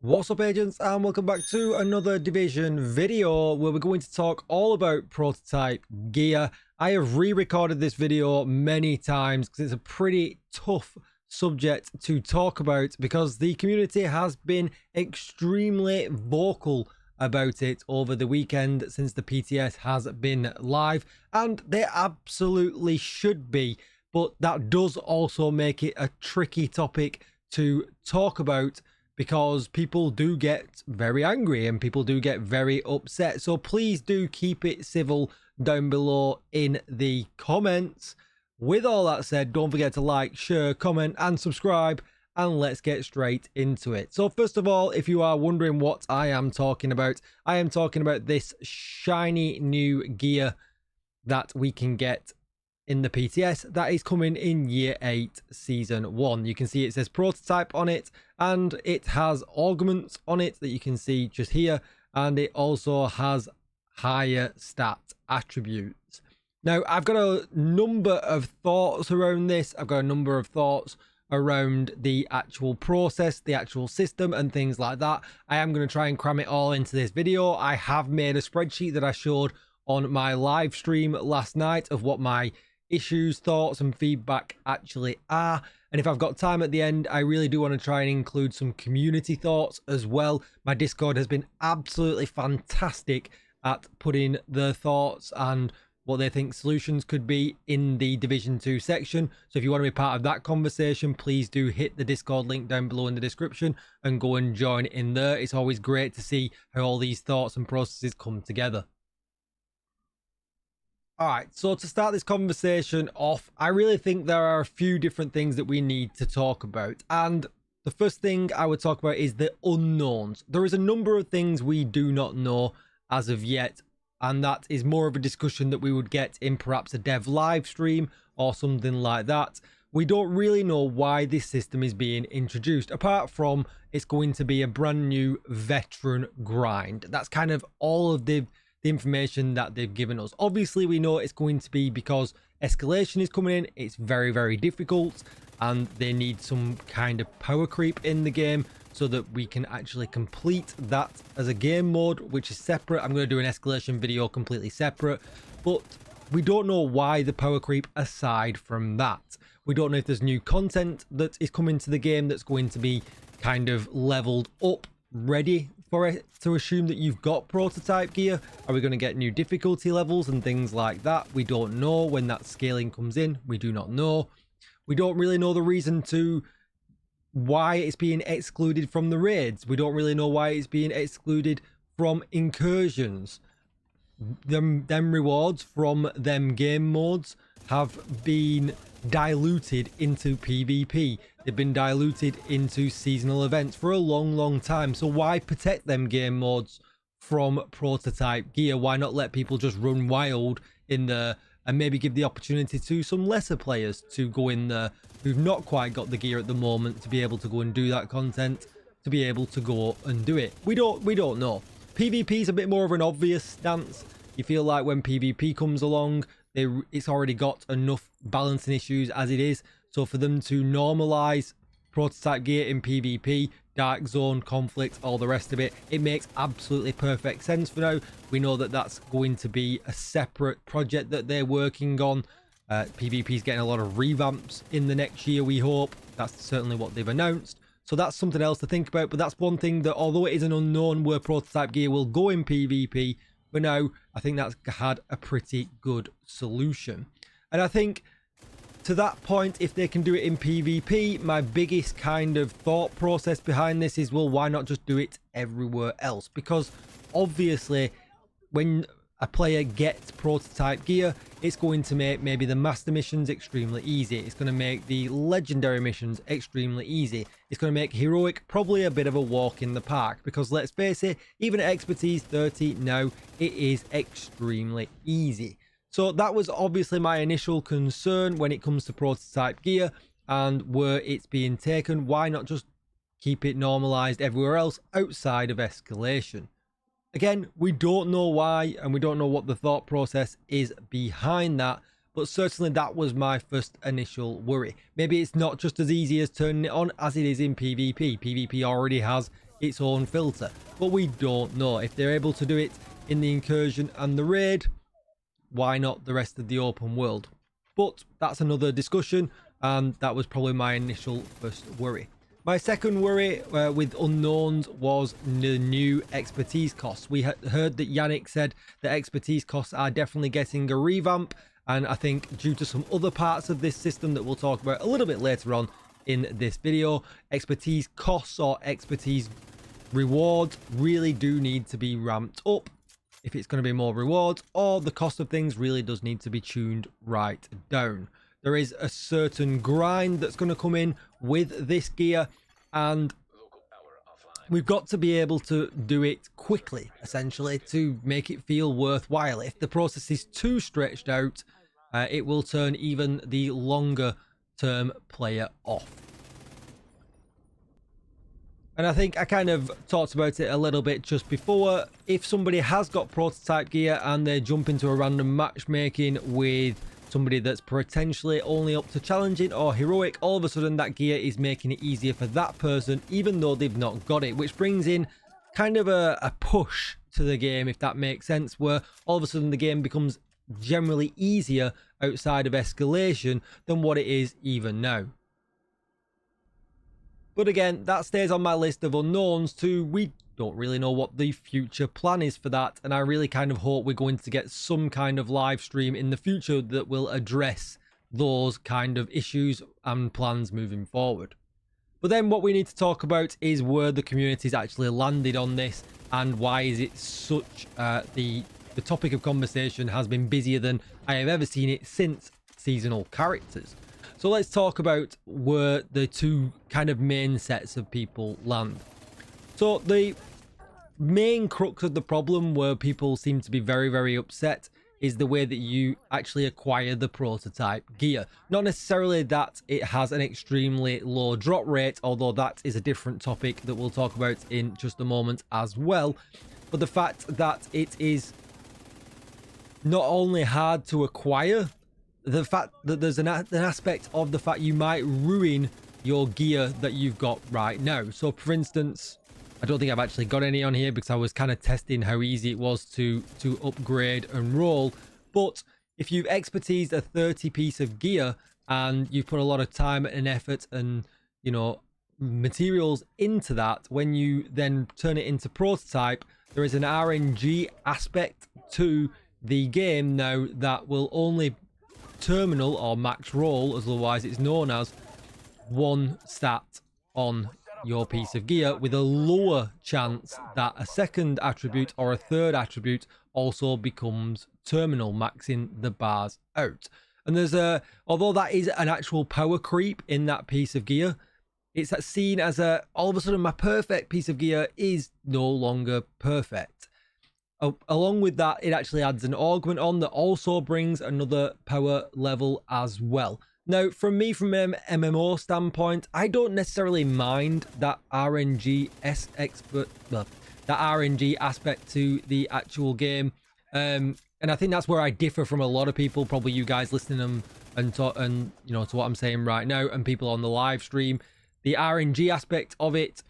What's up, agents, and welcome back to another Division video where we're going to talk all about prototype gear. I have re-recorded this video many times because it's a pretty tough subject to talk about because the community has been extremely vocal about it over the weekend since the PTS has been live, and they absolutely should be, but that does also make it a tricky topic to talk about because people do get very angry and people do get very upset. So please do keep it civil down below in the comments. With all that said, don't forget to like, share, comment and subscribe, and let's get straight into it. So first of all, if you are wondering what I am talking about, I am talking about this shiny new gear that we can get in the PTS that is coming in year 8 season 1. You can see it says prototype on it, and it has augments on it that you can see just here, and it also has higher stat attributes. Now I've got a number of thoughts around this. I've got a number of thoughts around the actual process, the actual system and things like that. I am going to try and cram it all into this video. I have made a spreadsheet that I showed on my live stream last night of what my issues, thoughts and feedback actually are, and if I've got time at the end, I really do want to try and include some community thoughts as well. My Discord has been absolutely fantastic at putting their thoughts and what they think solutions could be in the Division 2 section. So if you want to be part of that conversation, please do hit the Discord link down below in the description and go and join in there. It's always great to see how all these thoughts and processes come together. All right, so to start this conversation off, I really think there are a few different things that we need to talk about. And the first thing I would talk about is the unknowns. There is a number of things we do not know as of yet, and that is more of a discussion that we would get in perhaps a dev live stream or something like that. We don't really know why this system is being introduced, apart from it's going to be a brand new veteran grind. That's kind of all of the information that they've given us. Obviously we know it's going to be because escalation is coming in, it's very, very difficult, and they need some kind of power creep in the game so that we can actually complete that as a game mode, which is separate. I'm going to do an escalation video completely separate, but we don't know why the power creep aside from that. We don't know if there's new content that is coming to the game that's going to be kind of leveled up, ready for it to assume that you've got prototype gear. Are we going to get new difficulty levels and things like that? We don't know. When that scaling comes in, we do not know. We don't really know the reason to why it's being excluded from the raids. We don't really know why it's being excluded from incursions. Them rewards from them game modes have been diluted into PvP. They've been diluted into seasonal events for a long time. So why protect them game modes from prototype gear? Why not let people just run wild in there and maybe give the opportunity to some lesser players to go in there who've not quite got the gear at the moment to be able to go and do that content, to be able to go and do it? We don't know. PvP is a bit more of an obvious stance. You feel like when PvP comes along, it's already got enough balancing issues as it is. So for them to normalize prototype gear in PvP, dark zone, conflict, all the rest of it, it makes absolutely perfect sense for now. We know that that's going to be a separate project that they're working on. PvP is getting a lot of revamps in the next year, we hope. That's certainly what they've announced. So that's something else to think about. But that's one thing that, although it is an unknown where prototype gear will go in PvP, for now, I think that's had a pretty good solution. And I think to that point, if they can do it in PvP, my biggest kind of thought process behind this is, well, why not just do it everywhere else? Because obviously when a player gets prototype gear, it's going to make maybe the master missions extremely easy. It's going to make the legendary missions extremely easy. It's going to make heroic probably a bit of a walk in the park, because let's face it, even at expertise 30 now, it is extremely easy. So that was obviously my initial concern when it comes to prototype gear and where it's being taken. Why not just keep it normalized everywhere else outside of escalation? Again, we don't know why, and we don't know what the thought process is behind that, but certainly that was my first initial worry. Maybe it's not just as easy as turning it on as it is in PvP. PvP already has its own filter. But we don't know. If they're able to do it in the incursion and the raid, why not the rest of the open world? But that's another discussion, and that was probably my initial first worry. My second worry with unknowns was the new expertise costs. We heard that Yannick said that expertise costs are definitely getting a revamp, and I think due to some other parts of this system that we'll talk about a little bit later on in this video, expertise costs or expertise rewards really do need to be ramped up if it's going to be more rewards, or the cost of things really does need to be tuned right down. There is a certain grind that's going to come in with this gear, and we've got to be able to do it quickly, essentially, to make it feel worthwhile. If the process is too stretched out, it will turn even the longer term player off. And I think I kind of talked about it a little bit just before. If somebody has got prototype gear and they jump into a random matchmaking with somebody that's potentially only up to challenging or heroic, all of a sudden that gear is making it easier for that person, even though they've not got it, which brings in kind of a push to the game, if that makes sense, where all of a sudden the game becomes generally easier outside of escalation than what it is even now. But again, that stays on my list of unknowns too. We don't really know what the future plan is for that, and I really kind of hope we're going to get some kind of live stream in the future that will address those kind of issues and plans moving forward. But then what we need to talk about is where the community's actually landed on this, and why is it such the topic of conversation has been busier than I have ever seen it since seasonal characters. So let's talk about where the two kind of main sets of people land. So the main crux of the problem where people seem to be very, very upset is the way that you actually acquire the prototype gear. Not necessarily that it has an extremely low drop rate, although that is a different topic that we'll talk about in just a moment as well. But the fact that it is not only hard to acquire, the fact that there's an aspect of the fact you might ruin your gear that you've got right now. So for instance, I don't think I've actually got any on here because I was kind of testing how easy it was to upgrade and roll. But if you've expertised a 30 piece of gear and you've put a lot of time and effort and, you know, materials into that, when you then turn it into prototype, there is an RNG aspect to the game now that will only terminal or max roll, as otherwise it's known as, one stat on your piece of gear, with a lower chance that a second attribute or a third attribute also becomes terminal, maxing the bars out. And there's although that is an actual power creep in that piece of gear, it's seen as all of a sudden my perfect piece of gear is no longer perfect. Along with that, it actually adds an augment on that also brings another power level as well. Now, from an MMO standpoint, I don't necessarily mind that RNG aspect to the actual game, and I think that's where I differ from a lot of people, probably you guys listening and you know, to what I'm saying right now, and people on the live stream. The RNG aspect of it,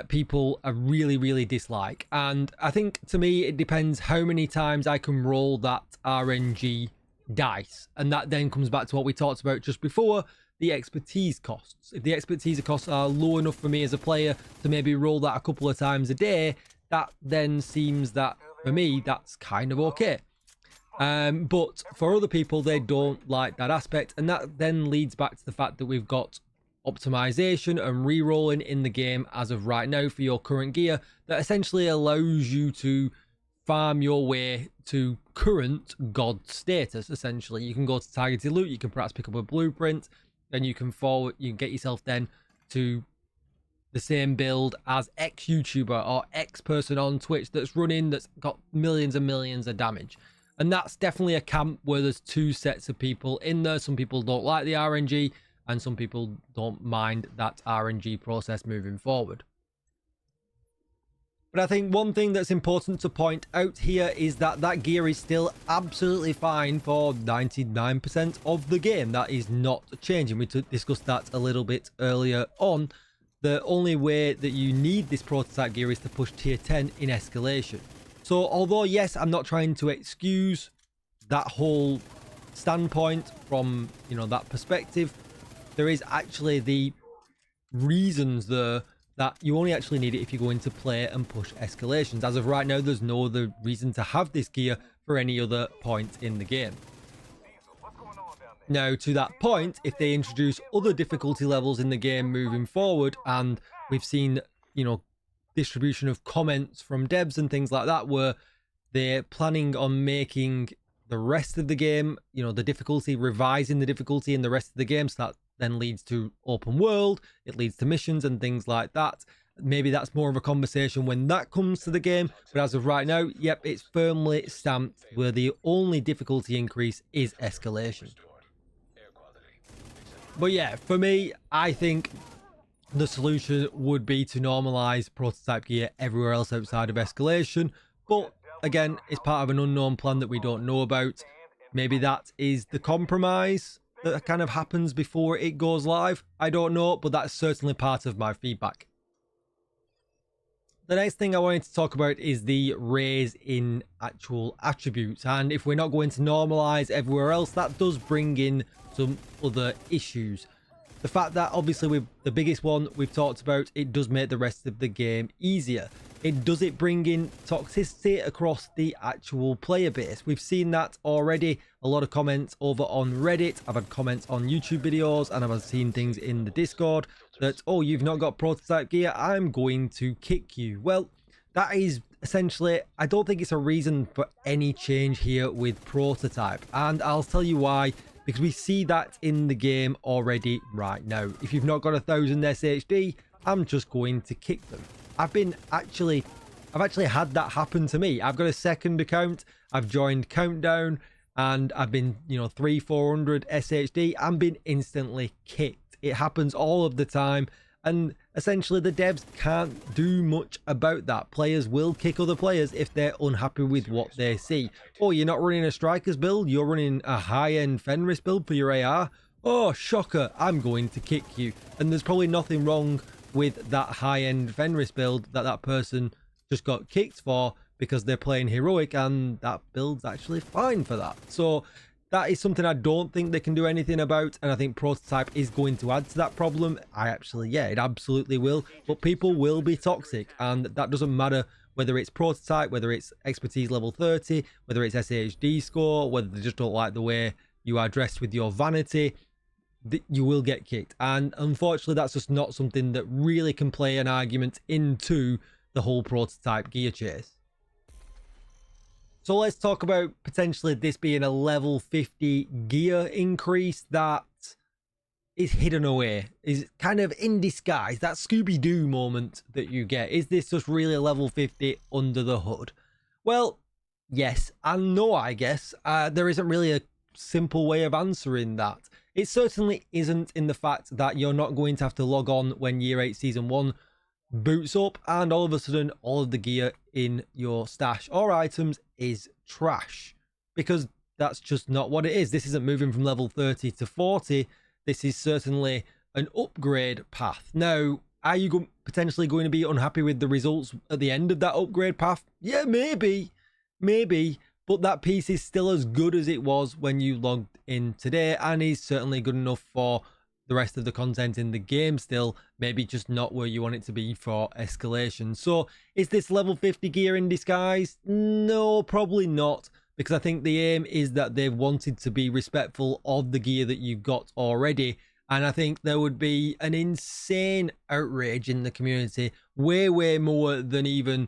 people are really dislike, and I think to me it depends how many times I can roll that RNG dice, and that then comes back to what we talked about just before, the expertise costs. If the expertise costs are low enough for me as a player to maybe roll that a couple of times a day, that then seems that for me that's kind of okay. But for other people, they don't like that aspect, and that then leads back to the fact that we've got optimization and re-rolling in the game as of right now for your current gear that essentially allows you to farm your way to current god status. Essentially, you can go to targeted loot, you can perhaps pick up a blueprint, then you can get yourself then to the same build as X YouTuber or X person on Twitch that's got millions and millions of damage. And that's definitely a camp where there's two sets of people in there. Some people don't like the RNG, and some people don't mind that RNG process moving forward. But I think one thing that's important to point out here is that that gear is still absolutely fine for 99% of the game. That is not changing. We discussed that a little bit earlier on. the only way that you need this prototype gear is to push tier 10 in escalation. So although yes, I'm not trying to excuse that whole standpoint from, you know, that perspective, there is actually the reasons there that you only actually need it if you go into play and push escalations. As of right now, there's no other reason to have this gear for any other point in the game. Now, to that point, if they introduce other difficulty levels in the game moving forward, and we've seen, you know, distribution of comments from devs and things like that, where they're planning on making the rest of the game, you know, the difficulty, revising the difficulty in the rest of the game, so that then leads to open world, it leads to missions and things like that. Maybe that's more of a conversation when that comes to the game, but as of right now, yep, it's firmly stamped where the only difficulty increase is escalation. But yeah, for me, I think the solution would be to normalize prototype gear everywhere else outside of escalation. But again, it's part of an unknown plan that we don't know about. Maybe that is the compromise that kind of happens before it goes live. I don't know, but that's certainly part of my feedback. The next thing I wanted to talk about is the raise in actual attributes. And if we're not going to normalize everywhere else, that does bring in some other issues. The fact that obviously with the biggest one we've talked about, it does make the rest of the game easier. Does it bring in toxicity across the actual player base? We've seen that already. A lot of comments over on Reddit. I've had comments on YouTube videos, and I've seen things in the Discord that, oh, you've not got prototype gear, I'm going to kick you. Well, that is essentially, I don't think it's a reason for any change here with prototype, and I'll tell you why. Because we see that in the game already right now. If you've not got 1000 SHD, I'm just going to kick them. I've actually had that happen to me. I've got a second account. I've joined Countdown, and I've been, you know, 300-400 SHD. I'm being instantly kicked. It happens all of the time, and essentially the devs can't do much about that. Players will kick other players if they're unhappy with what they see. Oh, you're not running a Strikers build, you're running a high-end Fenris build for your AR. Oh, shocker, I'm going to kick you. And there's probably nothing wrong with that high-end Fenris build that person just got kicked for, because they're playing heroic, and that build's actually fine for that. So that is something I don't think they can do anything about, and I think prototype is going to add to that problem. Yeah, it absolutely will. But people will be toxic, and that doesn't matter whether it's prototype, whether it's expertise level 30, whether it's SAHD score, whether they just don't like the way you are dressed with your vanity. You will get kicked, and unfortunately that's just not something that really can play an argument into the whole prototype gear chase. So let's talk about potentially this being a level 50 gear increase that is hidden away, is kind of in disguise, that Scooby-Doo moment that you get. Is this just really a level 50 under the hood? Well, yes and no, I guess. There isn't really a simple way of answering that. It certainly isn't in the fact that you're not going to have to log on when Year 8 Season 1 boots up and all of a sudden all of the gear in your stash or items is trash, because that's just not what it is. This isn't moving from level 30 to 40. This is certainly an upgrade path. Now, are you potentially going to be unhappy with the results at the end of that upgrade path? Yeah, maybe, but that piece is still as good as it was when you logged in today, and is certainly good enough for the rest of the content in the game still, maybe just not where you want it to be for escalation. So is this level 50 gear in disguise? No, probably not, because I think the aim is that they've wanted to be respectful of the gear that you've got already, and I think there would be an insane outrage in the community, way more than even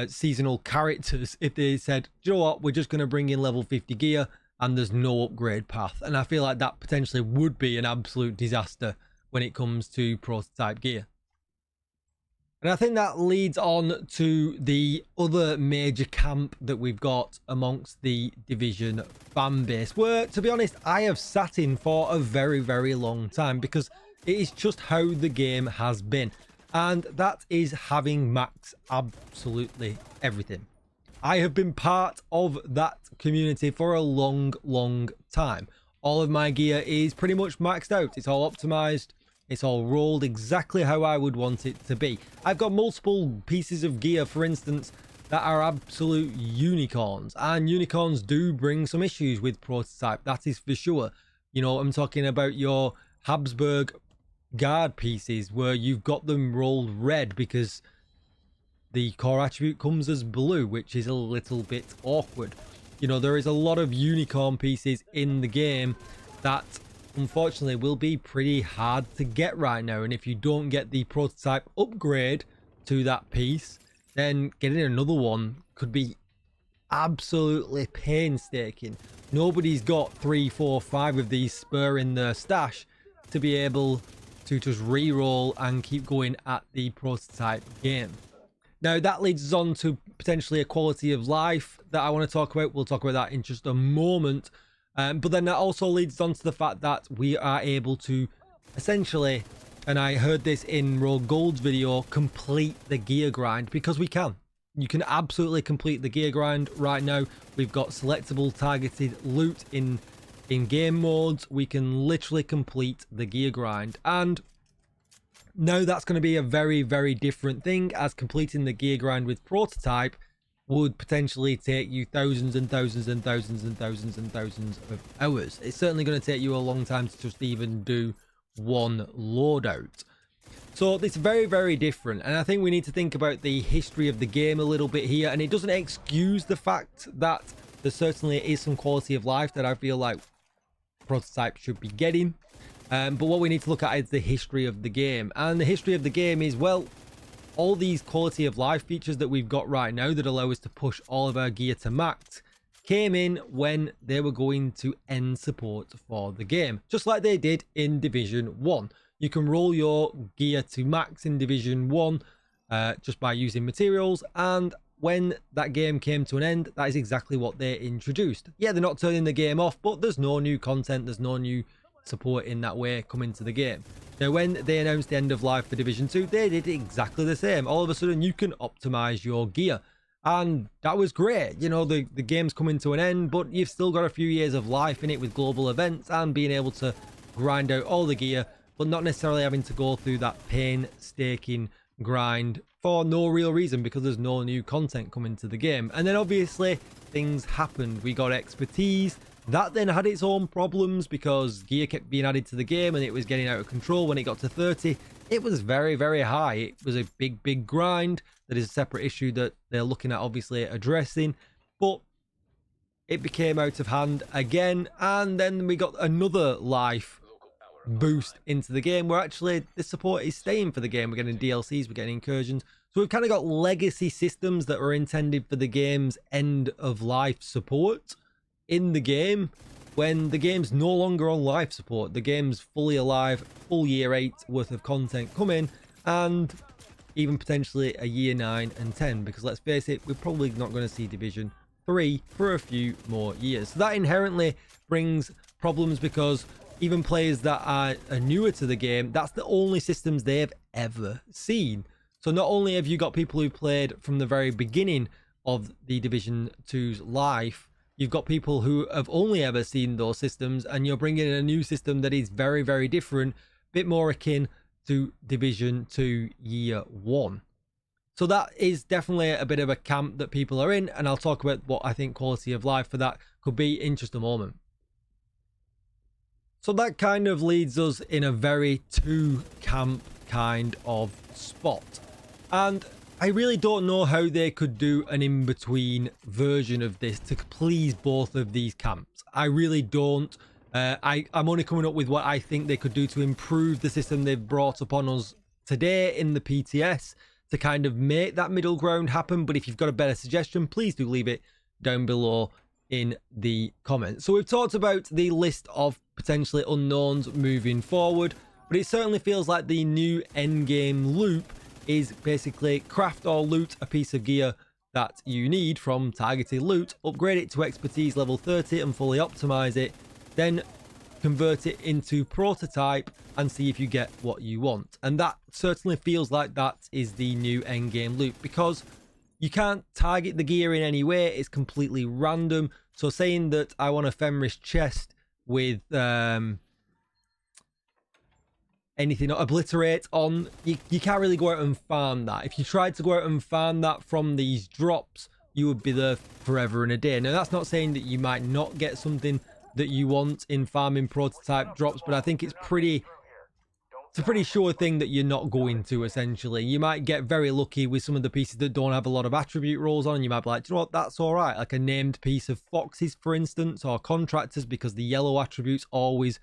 seasonal characters, if they said, you know what, we're just going to bring in level 50 gear and there's no upgrade path. And I feel like that potentially would be an absolute disaster when it comes to prototype gear. And I think that leads on to the other major camp that we've got amongst the Division fan base, where, to be honest, I have sat in for a very long time, because it is just how the game has been. And that is having max absolutely everything. I have been part of that community for a long time. All of my gear is pretty much maxed out. It's all optimized. It's all rolled exactly how I would want it to be. I've got multiple pieces of gear, for instance, that are absolute unicorns, and unicorns do bring some issues with prototype, that is for sure. You know, I'm talking about your Habsburg guard pieces where you've got them rolled red because the core attribute comes as blue, which is a little bit awkward. You know, there is a lot of unicorn pieces in the game that unfortunately will be pretty hard to get right now, and if you don't get the prototype upgrade to that piece, then getting another one could be absolutely painstaking. Nobody's got 3, 4, 5 of these spur in their stash to be able to just re-roll and keep going at the prototype game. Now that leads us on to potentially a quality of life that I want to talk about. We'll talk about that in just a moment. But then that also leads on to the fact that we are able to essentially, and I heard this in Rogue Gold's video, complete the gear grind, because we can. You can absolutely complete the gear grind right now. We've got selectable targeted loot in game modes. We can literally complete the gear grind, and now that's going to be a very, very different thing, as completing the gear grind with prototype would potentially take you thousands and thousands and thousands and thousands and thousands of hours. It's certainly going to take you a long time to just even do one loadout. So it's very, very different, and I think we need to think about the history of the game a little bit here, and it doesn't excuse the fact that there certainly is some quality of life that I feel like prototype should be getting. But what we need to look at is the history of the game, and the history of the game is, well, all these quality of life features that we've got right now that allow us to push all of our gear to max came in when they were going to end support for the game, just like they did in Division 1. You can roll your gear to max in Division 1 just by using materials, and when that game came to an end, that is exactly what they introduced. Yeah, they're not turning the game off, but there's no new content, there's no new support in that way coming to the game. Now, when they announced the end of life for Division 2, they did exactly the same. All of a sudden, you can optimize your gear, and that was great. You know, the game's coming to an end, but you've still got a few years of life in it with global events and being able to grind out all the gear, but not necessarily having to go through that painstaking grind for no real reason, because there's no new content coming to the game. And then obviously things happened. We got expertise. That then had its own problems because gear kept being added to the game and it was getting out of control. When it got to 30, it was very, very high. It was a big, big grind. That is a separate issue that they're looking at obviously addressing, but it became out of hand again. And then we got another life boost into the game where actually the support is staying for the game. We're getting DLCs, we're getting incursions. So we've kind of got legacy systems that were intended for the game's end of life support in the game, when the game's no longer on life support. The game's fully alive, full year 8 worth of content coming, and even potentially a year 9 and 10, because let's face it, we're probably not going to see Division 3 for a few more years. So that inherently brings problems, because even players that are newer to the game, that's the only systems they've ever seen. So not only have you got people who played from the very beginning of the Division 2's life, you've got people who have only ever seen those systems, and you're bringing in a new system that is very, very different, a bit more akin to Division 2 Year 1. So that is definitely a bit of a camp that people are in, and I'll talk about what I think quality of life for that could be in just a moment. So that kind of leads us in a very two-camp kind of spot. And I really don't know how they could do an in-between version of this to please both of these camps. I really don't. I'm only coming up with what I think they could do to improve the system they've brought upon us today in the PTS to kind of make that middle ground happen. But if you've got a better suggestion, please do leave it down below in the comments. So we've talked about the list of potentially unknowns moving forward, but it certainly feels like the new endgame loop is basically craft or loot a piece of gear that you need from targeted loot, upgrade it to expertise level 30 and fully optimize it, then convert it into prototype and see if you get what you want. And that certainly feels like that is the new endgame loop, because you can't target the gear in any way. It's completely random. So saying that I want a Fenris chest with anything, obliterate on, you can't really go out and farm that. If you tried to go out and farm that from these drops, you would be there forever and a day. Now, that's not saying that you might not get something that you want in farming prototype drops, but I think it's a pretty sure thing that you're not going to. Essentially, you might get very lucky with some of the pieces that don't have a lot of attribute rolls on, and you might be like, do you know what, that's all right, like a named piece of foxes, for instance, or contractors, because the yellow attributes always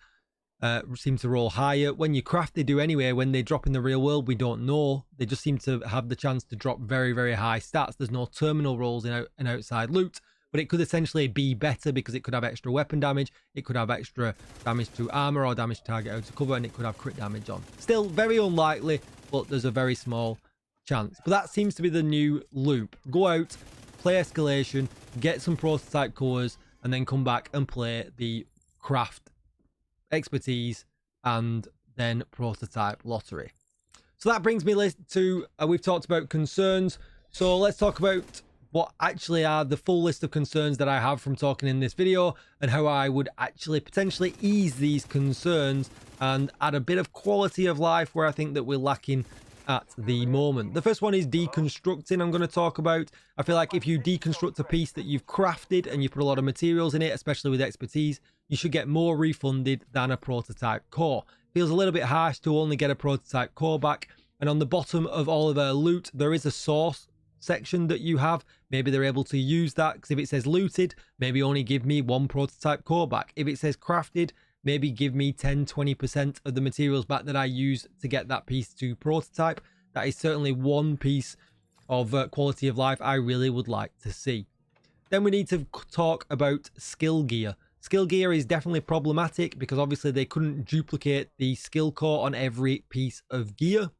seem to roll higher. When you craft, they do anyway. When they drop in the real world, we don't know. They just seem to have the chance to drop very, very high stats. There's no terminal rolls in outside loot, but it could essentially be better because it could have extra weapon damage, it could have extra damage to armor or damage to target out of cover, and it could have crit damage on. Still very unlikely, but there's a very small chance. But that seems to be the new loop. Go out, play escalation, get some prototype cores, and then come back and play the craft expertise and then prototype lottery. So that brings me to we've talked about concerns, so let's talk about what actually are the full list of concerns that I have from talking in this video, and how I would actually potentially ease these concerns and add a bit of quality of life where I think that we're lacking at the moment. The first one is deconstructing. I'm going to talk about, I feel like if you deconstruct a piece that you've crafted and you put a lot of materials in it, especially with expertise, you should get more refunded than a prototype core. Feels a little bit harsh to only get a prototype core back. And on the bottom of all of our loot, there is a source section that you have. Maybe they're able to use that, because if it says looted, maybe only give me one prototype core back. If it says crafted, maybe give me 10-20% of the materials back that I use to get that piece to prototype. That is certainly one piece of quality of life I really would like to see. Then we need to talk about skill gear. Skill gear is definitely problematic because obviously they couldn't duplicate the skill core on every piece of gear.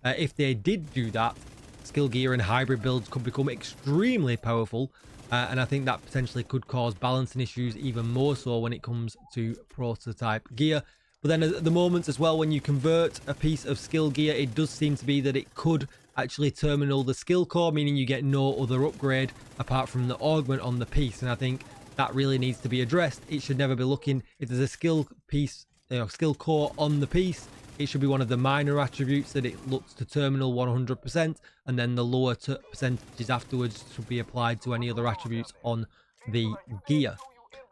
If they did do that, skill gear and hybrid builds could become extremely powerful, and I think that potentially could cause balancing issues even more so when it comes to prototype gear. But then at the moment as well, when you convert a piece of skill gear, it does seem to be that it could actually terminal the skill core, meaning you get no other upgrade apart from the augment on the piece. And I think that really needs to be addressed. It should never be looking, if there's a skill piece, skill core on the piece, it should be one of the minor attributes that it looks to terminal 100%, and then the lower percentages afterwards should be applied to any other attributes on the gear.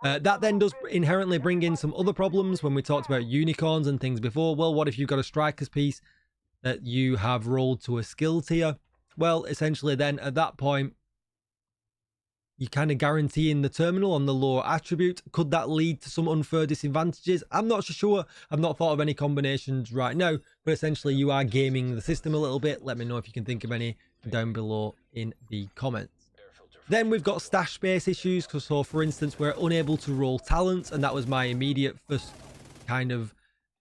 That then does inherently bring in some other problems when we talked about unicorns and things before. Well, what if you've got a striker's piece that you have rolled to a skill tier? Well, essentially then at that point, you're kind of guaranteeing the terminal on the lower attribute. Could that lead to some unfair disadvantages? I'm not so sure. I've not thought of any combinations right now, but essentially you are gaming the system a little bit. Let me know if you can think of any down below in the comments. Then we've got stash space issues. So for instance, we're unable to roll talents, and that was my immediate first kind of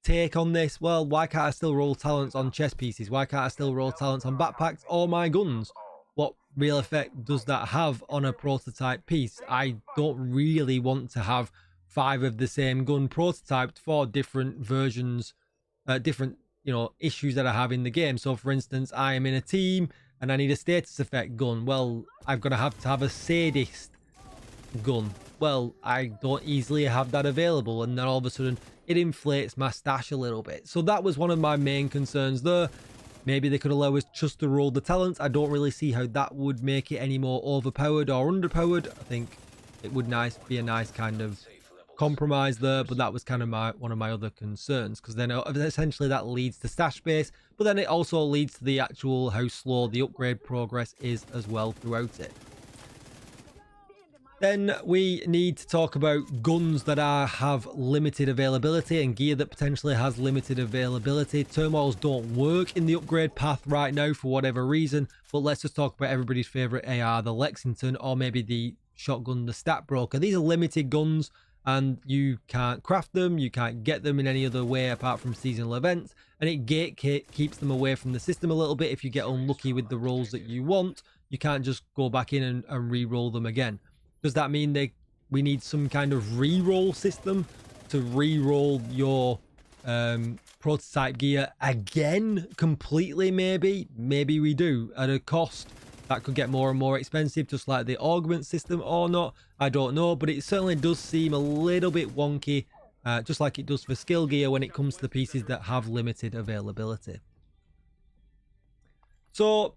take on this. Well, why can't I still roll talents on chest pieces? Why can't I still roll talents on backpacks or my guns? What real effect does that have on a prototype piece? I don't really want to have 5 of the same gun prototyped for different versions, different issues that I have in the game. So for instance, I am in a team and I need a status effect gun. Well, I've got to have a sadist gun. Well, I don't easily have that available, and then all of a sudden it inflates my stash a little bit. So that was one of my main concerns there. Maybe they could allow us just to roll the talents. I don't really see how that would make it any more overpowered or underpowered. I think it would be a nice kind of compromise there, but that was kind of one of my other concerns, because then essentially that leads to stash space, but then it also leads to the actual how slow the upgrade progress is as well throughout it. Then we need to talk about guns that have limited availability and gear that potentially has limited availability. Turmoils don't work in the upgrade path right now for whatever reason, but let's just talk about everybody's favorite AR, the Lexington, or maybe the shotgun, the Stat Broker. These are limited guns and you can't craft them, you can't get them in any other way apart from seasonal events, and it keeps them away from the system a little bit. If you get unlucky with the rolls that you want, you can't just go back in and re-roll them again. Does that mean we need some kind of re-roll system to re-roll your prototype gear again completely? Maybe we do, at a cost that could get more and more expensive, just like the augment system, or not. I don't know, but it certainly does seem a little bit wonky just like it does for skill gear when it comes to the pieces that have limited availability. So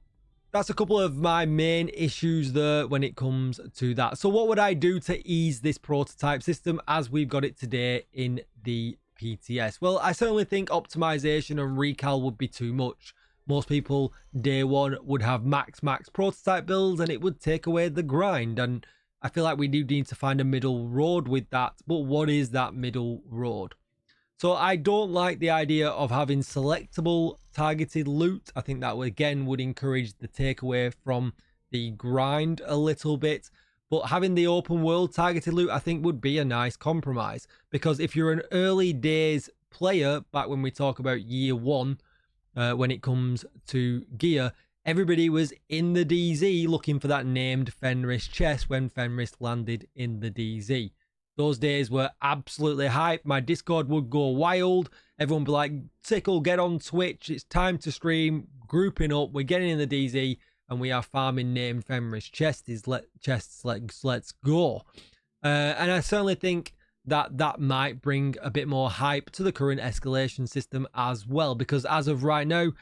that's a couple of my main issues there when it comes to that. So what would I do to ease this prototype system as we've got it today in the PTS? Well, I certainly think optimization and recal would be too much. Most people day one would have max prototype builds and it would take away the grind. And I feel like we do need to find a middle road with that. But what is that middle road? So I don't like the idea of having selectable targeted loot. I think that again would encourage the takeaway from the grind a little bit. But having the open world targeted loot, I think would be a nice compromise. Because if you're an early days player, back when we talk about year one, when it comes to gear, everybody was in the DZ looking for that named Fenris chest when Fenris landed in the DZ. Those days were absolutely hype. My Discord would go wild. Everyone would be like, Tickle, get on Twitch. It's time to stream. Grouping up. We're getting in the DZ. And we are farming named Fenris chests. Let's go. And I certainly think that might bring a bit more hype to the current escalation system as well. Because as of right now,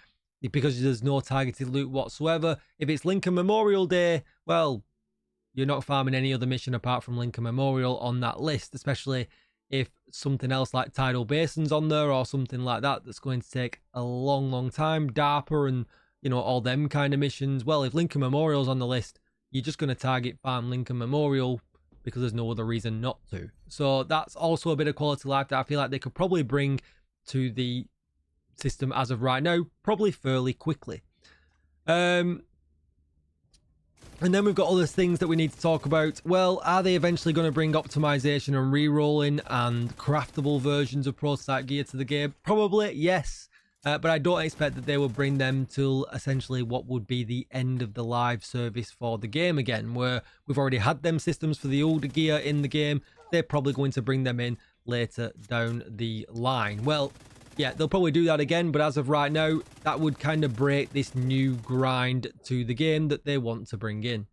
because there's no targeted loot whatsoever, if it's Lincoln Memorial Day, well, you're not farming any other mission apart from Lincoln Memorial on that list, especially if something else like Tidal Basin's on there or something like that that's going to take a long time. DARPA and, you know, all them kind of missions. Well, if Lincoln Memorial's on the list, you're just going to target farm Lincoln Memorial because there's no other reason not to. So that's also a bit of quality life that I feel like they could probably bring to the system as of right now, probably fairly quickly. And then we've got other things that we need to talk about. Well, are they eventually going to bring optimization and re-rolling and craftable versions of prototype gear to the game? Probably, yes. But I don't expect that they will bring them till essentially what would be the end of the live service for the game again, where we've already had them systems for the older gear in the game. They're probably going to bring them in later down the line. Well, yeah, they'll probably do that again, but as of right now, that would kind of break this new grind to the game that they want to bring in.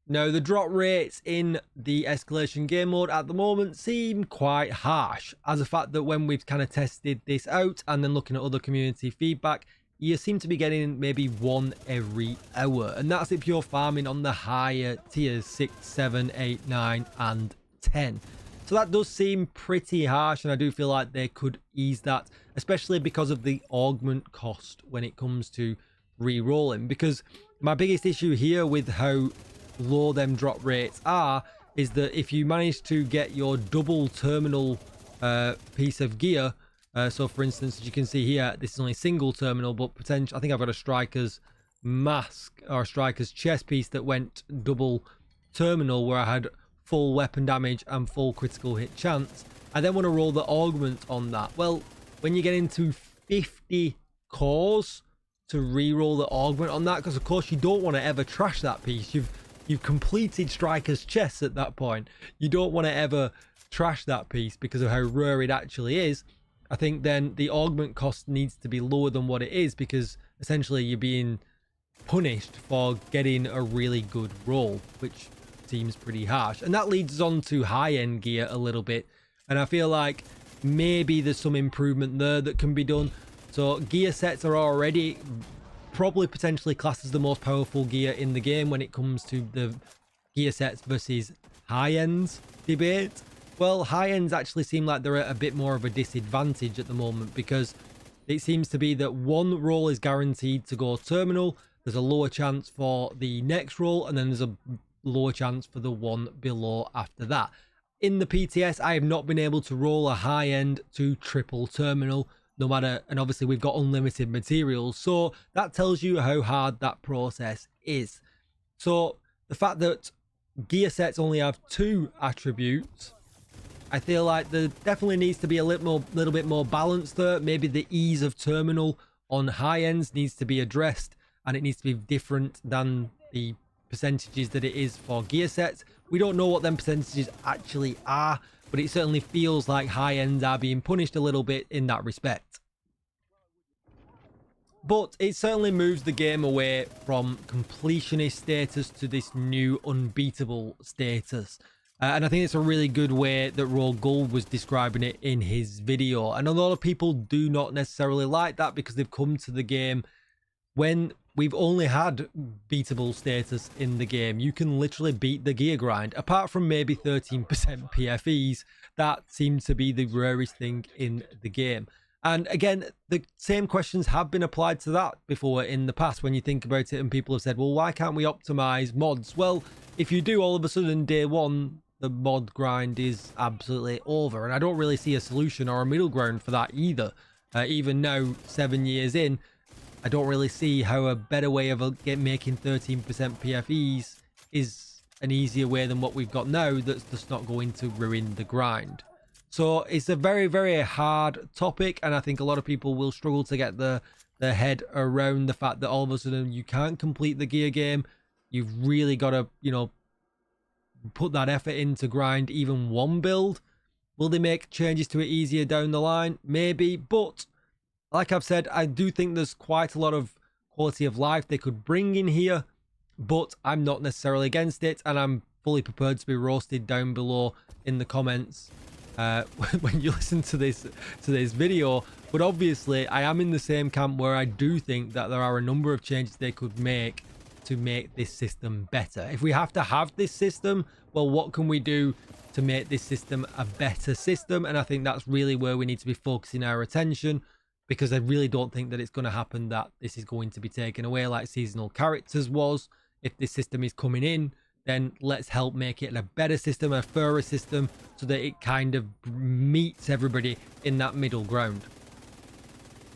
Now, the drop rates in the escalation game mode at the moment seem quite harsh, as a fact that when we've kind of tested this out and then looking at other community feedback, you seem to be getting maybe one every hour. And that's if you're farming on the higher tiers 6, 7, 8, 9, and 10. So that does seem pretty harsh, and I do feel like they could ease that, especially because of the augment cost when it comes to re-rolling. Because my biggest issue here with how low them drop rates are is that if you manage to get your double terminal piece of gear, so for instance, as you can see here, this is only single terminal, but potentially I think I've got a striker's mask or a striker's chest piece that went double terminal where I had full weapon damage and full critical hit chance. I then want to roll the augment on that. Well, when you get into 50 cores to re-roll the augment on that, because of course you don't want to ever trash that piece. You've completed striker's chest at that point. You don't want to ever trash that piece because of how rare it actually is. I think then the augment cost needs to be lower than what it is, because essentially you're being punished for getting a really good roll, which seems pretty harsh. And that leads us on to high-end gear a little bit, and I feel like maybe there's some improvement there that can be done. So gear sets are already probably potentially classed as the most powerful gear in the game when it comes to the gear sets versus high-ends debate. Well, high-ends actually seem like they're at a bit more of a disadvantage at the moment, because it seems to be that one roll is guaranteed to go terminal, there's a lower chance for the next roll, and then there's a lower chance for the one below after that. In the PTS, I have not been able to roll a high end to triple terminal, no matter, and obviously we've got unlimited materials, so that tells you how hard that process is. So the fact that gear sets only have 2 attributes, I feel like there definitely needs to be a little bit more balance there. Maybe the ease of terminal on high ends needs to be addressed, and it needs to be different than the percentages that it is for gear sets. We don't know what them percentages actually are, but it certainly feels like high ends are being punished a little bit in that respect. But it certainly moves the game away from completionist status to this new unbeatable status. And I think it's a really good way that Raw Gold was describing it in his video. And a lot of people do not necessarily like that because they've come to the game when we've only had beatable status in the game. You can literally beat the gear grind. Apart from maybe 13% PFEs, that seems to be the rarest thing in the game. And again, the same questions have been applied to that before in the past when you think about it, and people have said, well, why can't we optimize mods? Well, if you do, all of a sudden day one, the mod grind is absolutely over. And I don't really see a solution or a middle ground for that either. Even now, 7 years in, I don't really see how a better way of making 13% PFEs is an easier way than what we've got now that's just not going to ruin the grind. So it's a very, very hard topic, and I think a lot of people will struggle to get their head around the fact that all of a sudden you can't complete the gear game. You've really got to, you know, put that effort into grind even one build. Will they make changes to it easier down the line? Maybe, but like I've said, I do think there's quite a lot of quality of life they could bring in here, but I'm not necessarily against it, and I'm fully prepared to be roasted down below in the comments when you listen to this video. But obviously I am in the same camp where I do think that there are a number of changes they could make to make this system better. If we have to have this system, well, what can we do to make this system a better system? And I think that's really where we need to be focusing our attention, because I really don't think that it's going to happen that this is going to be taken away like seasonal characters was. If this system is coming in, then let's help make it a better system, a fairer system, so that it kind of meets everybody in that middle ground.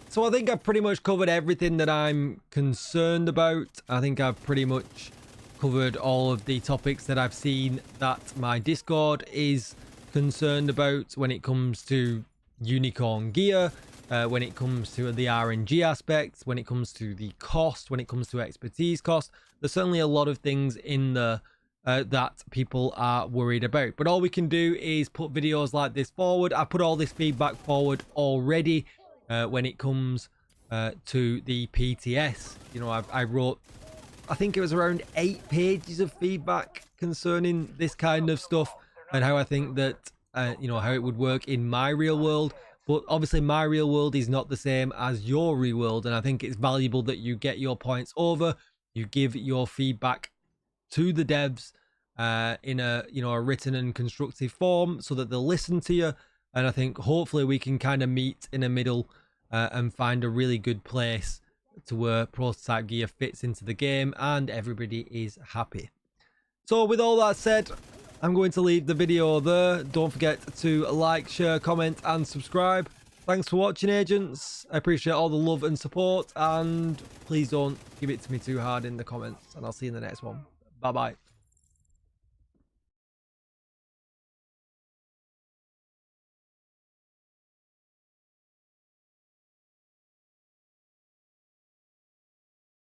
So I think I've pretty much covered everything that I'm concerned about. I think I've pretty much covered all of the topics that I've seen that my Discord is concerned about when it comes to unicorn gear, when it comes to the RNG aspects, when it comes to the cost, when it comes to expertise cost. There's certainly a lot of things in the that people are worried about, but all we can do is put videos like this forward. I put all this feedback forward already when it comes to the PTS. You know, I wrote, I think it was around 8 pages of feedback concerning this kind of stuff and how I think that you know, how it would work in my real world. But obviously my real world is not the same as your real world, and I think it's valuable that you get your points over, you give your feedback to the devs in a, you know, a written and constructive form so that they'll listen to you. And I think hopefully we can kind of meet in a middle and find a really good place to where prototype gear fits into the game and everybody is happy. So with all that said, I'm going to leave the video there. Don't forget to like, share, comment and subscribe. Thanks for watching, agents. I appreciate all the love and support, and please don't give it to me too hard in the comments, and I'll see you in the next one. Bye bye.